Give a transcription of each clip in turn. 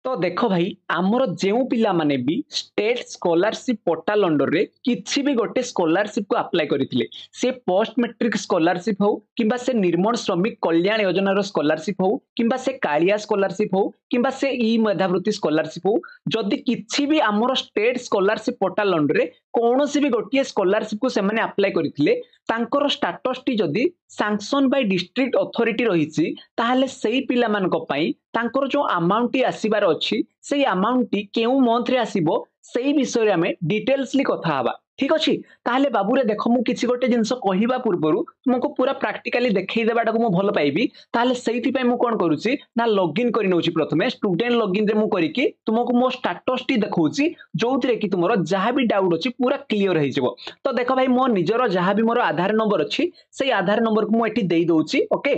तो देख भाई आमर जो पिला माने भी स्टेट स्कॉलरशिप पोर्टाल अंडर रे किसी भी गोटे स्कॉलरशिप को अप्लाई करथिले से पोस्ट मैट्रिक स्कॉलरशिप हो किंबा से निर्मल श्रमिक कल्याण योजना रो स्कॉलरशिप हो किंबा से कालिया स्कॉलरशिप हो किंबा से ई मेधावृत्ति स्कॉलरशिप हो जदि किसी भी आमर स्टेट स्कॉलरशिप पोर्टाल अंडर रे कौनसी भी गोटे स्कॉलरशिप को से माने अप्लाई करथिले तांकर स्टेटस टी जदि सैंक्शन बाय डिस्ट्रिक्ट अथॉरिटी रहिछि ताहले सेही पिला मानक पई तांकर जो अमाउंट टी आसीबार अछि सेही अमाउंट टी केउ मंथ रे आसीबो सेही विषय रे हमें डिटेल्सली कथा हबा ठीक अछि ताहले बाबूरे देखो मु किछि गोटे जिंस कहिबा पूर्वरु तुमको पूरा प्रैक्टिकली देखै देबाटा को मु भलो पाइबी ताहले सेहिति पई मु कोन करूछि ना लॉगिन करि नउछि प्रथमे स्टूडेंट लॉगिन रे मु करिकि तुमको मो स्टेटस टी देखौछि जोउतरे कि तुमरो जहां भी डाउट अछि पूरा क्लियर होइ जबो तो देखो भाई मो निजरो जहां भी मोर आधार नंबर अछि सेही आधार नंबर को मु एठी देई दउछि ओके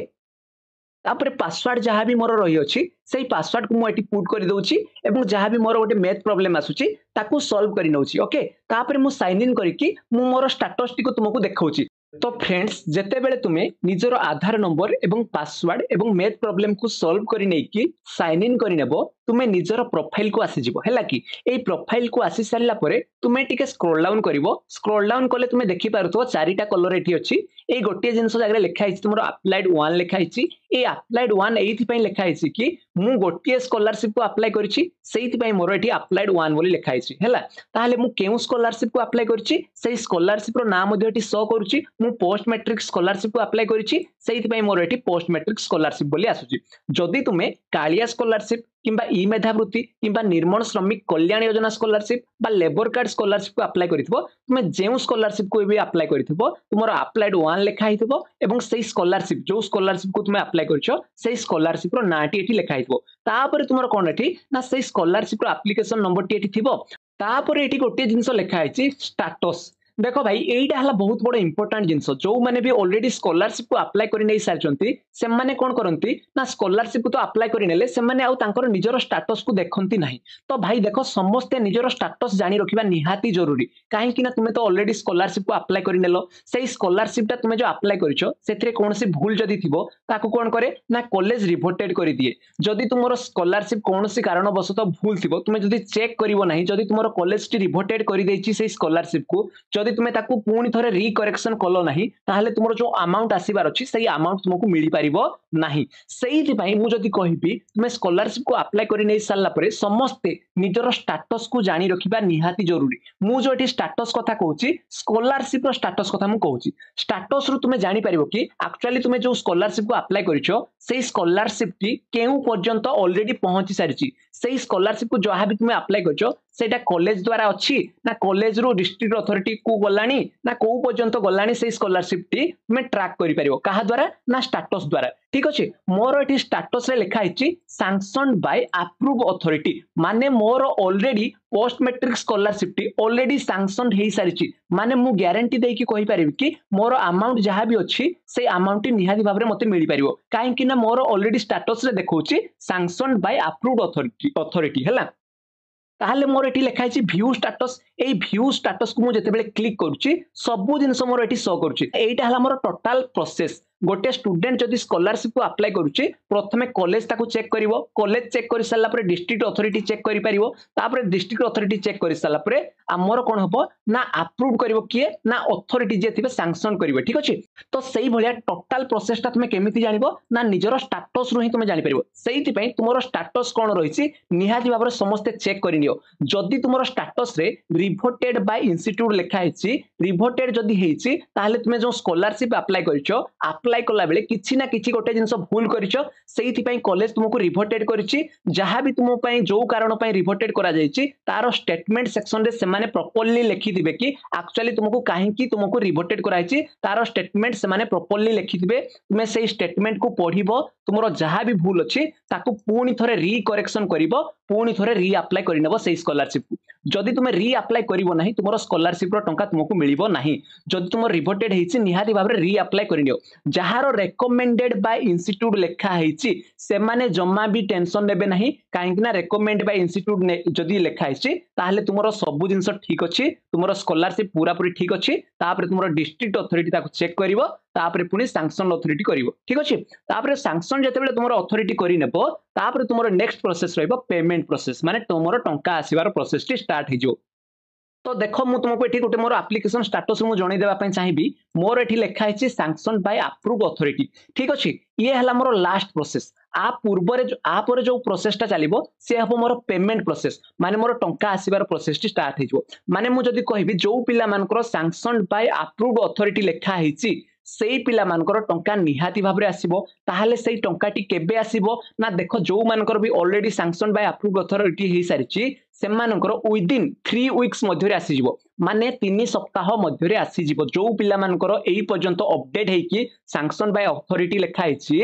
तापर पासवर्ड जहां भी मोर रही अछि सेही पासवर्ड को मु एठी पुट करि दउछि एवं जहां भी मोर गोटे मैथ प्रॉब्लम आसुछि ताकू सॉल्व करि नउछि ओके तापर मु साइन इन करिकि मु मोर स्टेटस टी को तुमको देखौछि तो फ्रेंड्स जेते बेले तुमे निजर आधार नंबर एवं पासवर्ड एवं मैथ प्रॉब्लम को सॉल्व करि नै कि साइन इन करि नेबो तुमे निजर प्रोफाइल को आसी जिवो हैला कि ए प्रोफाइल को आसी सारला परे तुमे टिके स्क्रॉल डाउन कले तुमे देखि पारथो चारिटा कलर एठी अछि ए गोटे जिंस जागरे लेखा आइछि तुमरो अप्लाइड 1 लेखा आइछि ए अप्लाइड 1 एथि पई लेखा आइछि कि मु गोटे स्कॉलरशिप को अप्लाई करिछि सेहिति पई मोर एठी अप्लाइड 1 बोली लेखा आइछि हैला ताहले मु केउ स्कॉलरशिप को अप्लाई करिछि सेही स्कॉलरशिप रो नाम मध्ये एठी शो करूछि मु पोस्ट मैट्रिक स्कॉलरशिप को अप्लाई करिछि सेहिति पई मोर एठी पोस्ट मैट्रिक स्कॉलरशिप बोली आसुछि जदि तुमे कालिया स्कॉलरशिप किंबा ई मेधावृत्ति किंबा निर्मल श्रमिक कल्याण योजना स्कॉलरशिप बा लेबर कार्ड स्कॉलरशिप को अप्लाई करिथबो तुमे जेउ स्कॉलरशिप को भी अप्लाई करिथबो तुमरो अप्लाइड 1 लेखा हिथबो एवं सेही स्कॉलरशिप जो स्कॉलरशिप को तुमे अप्लाई करछो सेही स्कॉलरशिप रो नाटी एठी लेखा हिथबो तापर तुमरो कोन एठी ना सेही स्कॉलरशिप रो एप्लीकेशन नंबर टी एठी थिबो तापर एठी गोटे जिंस लेखा आइछि स्टेटस देखो भाई एटा हला बहुत बड़ इंपोर्टेंट जिंस जो माने भी ऑलरेडी स्कॉलरशिप को अप्लाई करि नै सारचंती से माने कोन करंती ना स्कॉलरशिप को तो अप्लाई करि नेले से माने आउ तांकर निजरो स्टेटस को देखंती नाही तो भाई देखो समस्त निजरो स्टेटस जानि रखिबा निहाती जरूरी काहे कि ना तुमे तो ऑलरेडी स्कॉलरशिप को अप्लाई करि नेलो सेही स्कॉलरशिप ता तुमे जो अप्लाई करिछो सेथिरे कोनसी भूल जदी थिबो ताको कोन करे ना कॉलेज रिपोर्टेड करि दिए जदी तुमरो स्कॉलरशिप कोनसी कारणवशत भूल थिबो तुमे जदी चेक करिवो नाही जदी तुमरो कॉलेज टी रिपोर्टेड करि देछि सेही स्कॉलरशिप को जदि तुमे ताकू पुणी थरे रिकरेक्शन कलो नाही ताहले तुमरो जो अमाउंट आसीबार अछि सही अमाउंट तुमको मिली परिबो नाही सेही पई मु जदि कहिबी तुमे स्कॉलरशिप को अप्लाई करि नै सारला परे समस्त निजर स्टेटस को जानि रखिबा निहाती जरूरी मु जो एठी स्टेटस कथा कहूची स्कॉलरशिप रो स्टेटस कथा मु कहूची स्टेटस रु तुमे जानि परिबो कि एक्चुअली तुमे जो स्कॉलरशिप को अप्लाई करिछो सेही स्कॉलरशिप टी केउ पर्यंत ऑलरेडी पहुंची सारिछि सेही स्कॉलरशिप को जहा भी तुमे अप्लाई करिछो सेटा कॉलेज द्वारा अछि ना कॉलेज रो डिस्ट्रिक्ट अथॉरिटी को गलानी ना को पर्यंत गलानी से स्कॉलरशिप टी तुमे ट्रैक करि परिबो कहा द्वारा ना स्टेटस द्वारा ठीक अछि मोर एठी स्टेटस रे लिखा आइछि सैंक्शनड बाय अप्रूव अथॉरिटी माने मोर ऑलरेडी पोस्ट मैट्रिक स्कॉलरशिप टी ऑलरेडी सैंक्शनड हेई सारिछि माने मु गारंटी देई कि कहि परिबि कि मोर अमाउंट जहा भी अछि से अमाउंट निहाती भाबरे मते मिली परिबो काहे कि ना मोर ऑलरेडी स्टेटस रे देखौछि सैंक्शनड बाय अप्रूव अथॉरिटी हला ताहले मोर एठी लेखा आछि व्यू स्टेटस ए व्यू स्टेटस को मु जते बेले क्लिक करूची सब जिंस मोर एठी शो करूची एटा हला मोर टोटल प्रोसेस गोटे स्टूडेंट जदि स्कॉलरशिप को अप्लाई करूची प्रथमे कॉलेज ताको चेक करिवो कॉलेज चेक करि साला परे डिस्ट्रिक्ट अथॉरिटी चेक करि परिवो तापर डिस्ट्रिक्ट अथॉरिटी चेक करि साला परे हमर कोन हबो ना अप्रूव करिवो किए ना अथॉरिटी जे थिबे सैंक्शन करिवो ठीक अछि तो सेही भलिया टोटल प्रोसेस ता तुमे केमिति जानिबो ना निजरो स्टेटस रु ही तुमे जानि परिवो सेहिति पई तुमरो स्टेटस कोन रहिछि निहाती भाबरे समस्त चेक करिनियो जदि तुमरो स्टेटस रे रिवोटेड बाय इंस्टीट्यूट लेखा आइछि रिवोटेड जदि हेइछि ताहले तुमे जो स्कॉलरशिप अप्लाई करिछो अप्लाई कला बेले किछि ना किछि गोटे जिंस भूल करिछो सेहिति पई कॉलेज तुमको रिवोटेड करिछि जहा भी तुम पई जो कारण पई रिवोटेड करा जाइछि तारो स्टेटमेंट सेक्शन रे से माने प्रॉपर्ली लिखि दिबे कि एक्चुअली तुमको काहे कि तुमको रिवोटेड कराइछि तारो स्टेटमेंट से माने प्रॉपर्ली लिखि दिबे तुमे सेही स्टेटमेंट को पढिबो तुमरो जहा भी भूल अछि ताको पुणी थरे रिकरेक्शन करिवो पुणी थरे री अप्लाई करिनबो सेही स्कॉलरशिप को जदि तुमे री अप्लाई करिवो नाही तुमरो स्कॉलरशिप रो टंका तुमको मिलिबो नाही जदि तुम रिवोटेड हेछि निहाती भाबरे री अप्लाई करिनियो जहारो रेकमेंडेड बाय इंस्टीट्यूट लेखा हेछि से माने जम्मा भी टेंशन नेबे नाही काहे कि ना रेकमेंड बाय इंस्टीट्यूट जदि लेखा हेछि ताहले तुमरो सब जिंस ठीक अछि तुमरो स्कॉलरशिप पूरा पूरी ठीक अछि तापर तुमरो डिस्ट्रिक्ट अथॉरिटी ताको चेक करिवो तापर पुणी सैंक्शन अथॉरिटी करिवो ठीक अछि तापर सैंक्शन जेतेबेले तुमर अथॉरिटी करि नेबो तापर तुमर नेक्स्ट प्रोसेस रहइबो पेमेंट प्रोसेस माने तुमर टंका आसीबार प्रोसेस टी स्टार्ट हिजो तो देख मु तुमको एठी गोटे मोर एप्लिकेशन स्टेटस मु जणै देबा पई चाहिबी मोर एठी लेखा हिची सैंक्शन बाय अप्रूव अथॉरिटी ठीक अछि ये हला मोर लास्ट प्रोसेस आ पूर्वरे आ परे जो प्रोसेसटा चलिबो से हबो मोर पेमेंट प्रोसेस माने मोर टंका आसीबार प्रोसेस टी स्टार्ट हिजो माने मु जदी कहबी जो पिला मानकर सैंक्शन बाय अप्रूव अथॉरिटी लेखा हिची सेई पिला मानकर टंका निहाती भाबरे आसीबो ताहाले सेई टंकाटी केबे आसीबो ना देखो जो मानकर भी already sanction by approve authority हे सारिची सेमानकर विदिन 3 वीक्स मध्यरे आसीजिवो माने 3 सप्ताह मध्यरे आसीजिवो जो पिला मानकर एई पर्यंत अपडेट हेकी सैंक्शन बाय अथॉरिटी लेखा हिची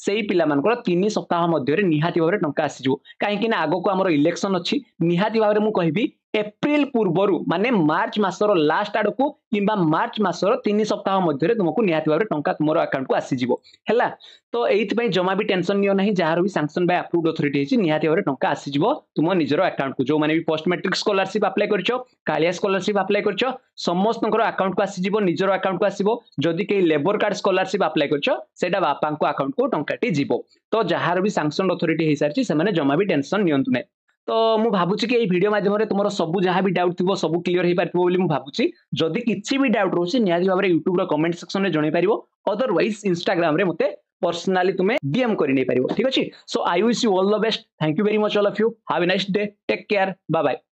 सेई पिला मानकर 3 सप्ताह मध्यरे निहाती भाबरे टंका आसीजिवो काहे कि ना आगो को हमर इलेक्शन अछि निहाती भाबरे मु कहबी एप्रिल पूर्वरु माने मार्च मासर लास्ट आडकू किंबा मार्च मासर 3 सप्ताह मध्यरे तुमको निहाती भाबरे टंका तुमरो अकाउंट को आसीजिवो हैला तो एइथ पई जमा भी टेंशन नियो नहीं जहार भी सैंक्शन बाय अप्रूव्ड अथॉरिटी हिची निहाती भाबरे टंका आसीजिवो तुम निजरो अकाउंट को जो माने भी पोस्ट मैट्रिक स्कॉलरशिप अप्लाई करछो कालिया स्कॉलरशिप अप्लाई करछो समस्तनकर अकाउंट को आसीजिवो निजरो अकाउंट को आसीबो जदी के लेबर कार्ड स्कॉलरशिप अप्लाई करछो सेटा बापा को अकाउंट को टंकाटी जीवो तो जहार भी सैंक्शन अथॉरिटी हे सारची से माने जमा भी टेंशन नियंतु नै तो मु भाबुची कि ए वीडियो माध्यम तुम सब जहाँ भी डाउट थी सब क्लीयर हो पार भावुची जदि किसी भी डाउट रोचे निहाती भाव यूट्यूब कमेंट सेक्शन में जन पार अदरवाइज इंस्टाग्राम रे मते पर्सनली तुम्हें डीएम कर नहीं पार ठीक अच्छे so I wish you all the best thank you very much all of you have a nice day take care bye bye